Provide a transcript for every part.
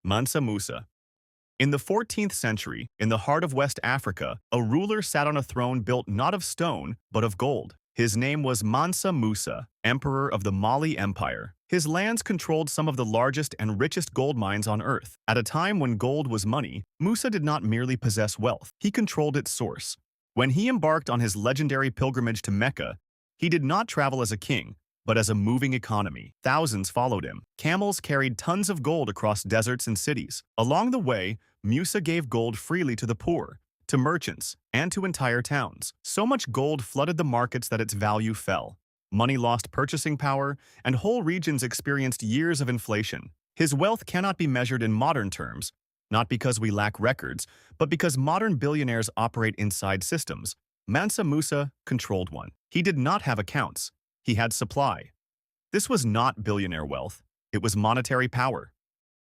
Mansa Musa. In the 14th century, in the heart of West Africa, a ruler sat on a throne built not of stone, but of gold. His name was Mansa Musa, emperor of the Mali Empire. His lands controlled some of the largest and richest gold mines on earth. At a time when gold was money, Musa did not merely possess wealth, he controlled its source. When he embarked on his legendary pilgrimage to Mecca, he did not travel as a king, but as a moving economy. Thousands followed him. Camels carried tons of gold across deserts and cities. Along the way, Musa gave gold freely to the poor, to merchants, and to entire towns. So much gold flooded the markets that its value fell. Money lost purchasing power, and whole regions experienced years of inflation. His wealth cannot be measured in modern terms, not because we lack records, but because modern billionaires operate inside systems. Mansa Musa controlled one. He did not have accounts. He had supply. This was not billionaire wealth. It was monetary power.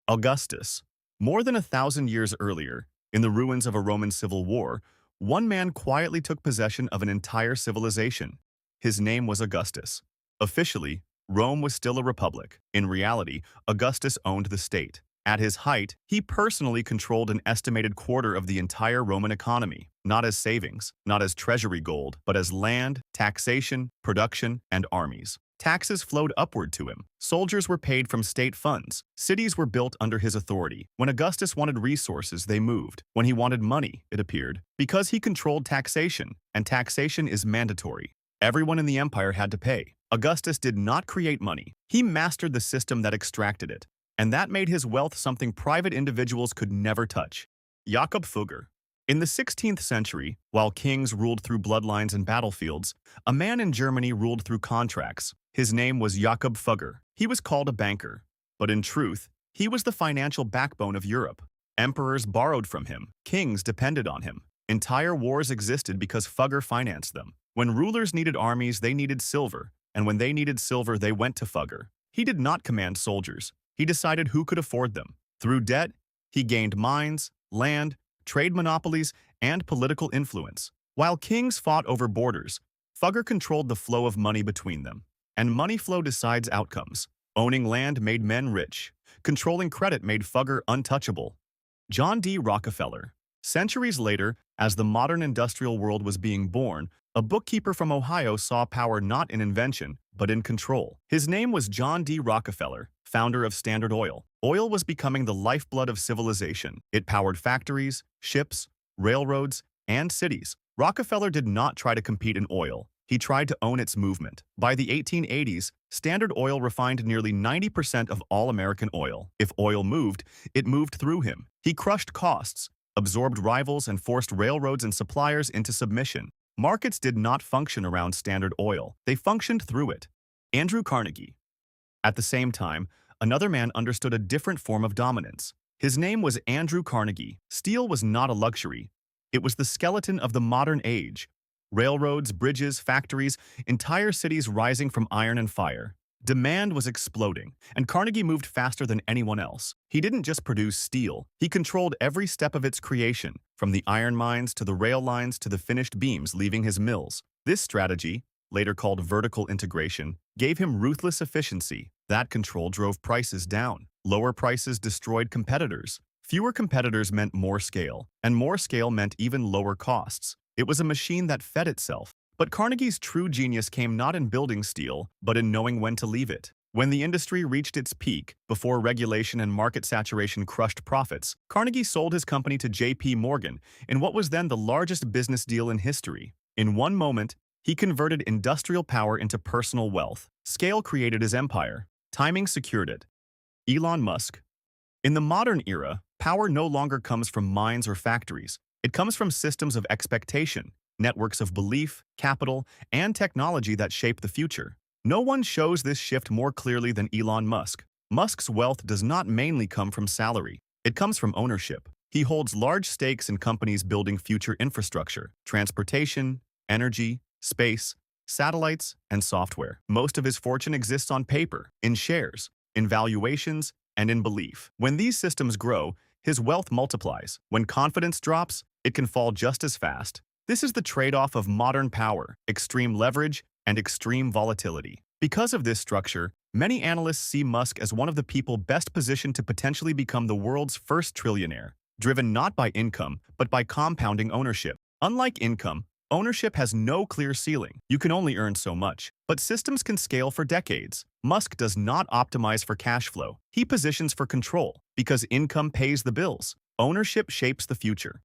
Augustus. More than 1,000 years earlier, in the ruins of a Roman civil war, one man quietly took possession of an entire civilization. His name was Augustus. Officially, Rome was still a republic. In reality, Augustus owned the state. At his height, he personally controlled an estimated quarter of the entire Roman economy, not as savings, not as treasury gold, but as land, taxation, production, and armies. Taxes flowed upward to him. Soldiers were paid from state funds. Cities were built under his authority. When Augustus wanted resources, they moved. When he wanted money, it appeared. Because he controlled taxation, and taxation is mandatory, everyone in the empire had to pay. Augustus did not create money. He mastered the system that extracted it. And that made his wealth something private individuals could never touch. Jakob Fugger. In the 16th century, while kings ruled through bloodlines and battlefields, a man in Germany ruled through contracts. His name was Jakob Fugger. He was called a banker, but in truth, he was the financial backbone of Europe. Emperors borrowed from him. Kings depended on him. Entire wars existed because Fugger financed them. When rulers needed armies, they needed silver, and when they needed silver, they went to Fugger. He did not command soldiers. He decided who could afford them. Through debt, he gained mines, land, trade monopolies, and political influence. While kings fought over borders, Fugger controlled the flow of money between them. And money flow decides outcomes. Owning land made men rich. Controlling credit made Fugger untouchable. John D. Rockefeller. Centuries later, as the modern industrial world was being born, a bookkeeper from Ohio saw power not in invention, but in control. His name was John D. Rockefeller, founder of Standard Oil. Oil was becoming the lifeblood of civilization. It powered factories, ships, railroads, and cities. Rockefeller did not try to compete in oil. He tried to own its movement. By the 1880s, Standard Oil refined nearly 90% of all American oil. If oil moved, it moved through him. He crushed costs, absorbed rivals, and forced railroads and suppliers into submission. Markets did not function around Standard Oil. They functioned through it. Andrew Carnegie. At the same time, another man understood a different form of dominance. His name was Andrew Carnegie. Steel was not a luxury. It was the skeleton of the modern age. Railroads, bridges, factories, entire cities rising from iron and fire. Demand was exploding, and Carnegie moved faster than anyone else. He didn't just produce steel. He controlled every step of its creation, from the iron mines to the rail lines to the finished beams leaving his mills. This strategy, later called vertical integration, gave him ruthless efficiency. That control drove prices down. Lower prices destroyed competitors. Fewer competitors meant more scale, and more scale meant even lower costs. It was a machine that fed itself. But Carnegie's true genius came not in building steel, but in knowing when to leave it. When the industry reached its peak, before regulation and market saturation crushed profits, Carnegie sold his company to J.P. Morgan in what was then the largest business deal in history. In one moment, he converted industrial power into personal wealth. Scale created his empire. Timing secured it. Elon Musk. In the modern era, power no longer comes from mines or factories. It comes from systems of expectation, networks of belief, capital, and technology that shape the future. No one shows this shift more clearly than Elon Musk. Musk's wealth does not mainly come from salary. It comes from ownership. He holds large stakes in companies building future infrastructure, transportation, energy, space, satellites, and software. Most of his fortune exists on paper, in shares, in valuations, and in belief. When these systems grow, his wealth multiplies. When confidence drops, it can fall just as fast. This is the trade-off of modern power, extreme leverage, and extreme volatility. Because of this structure, Many analysts see Musk as one of the people best positioned to potentially become the world's first trillionaire, driven not by income, but by compounding ownership. Unlike income, ownership has no clear ceiling. You can only earn so much. But systems can scale for decades. Musk does not optimize for cash flow. He positions for control, because income pays the bills. Ownership shapes the future.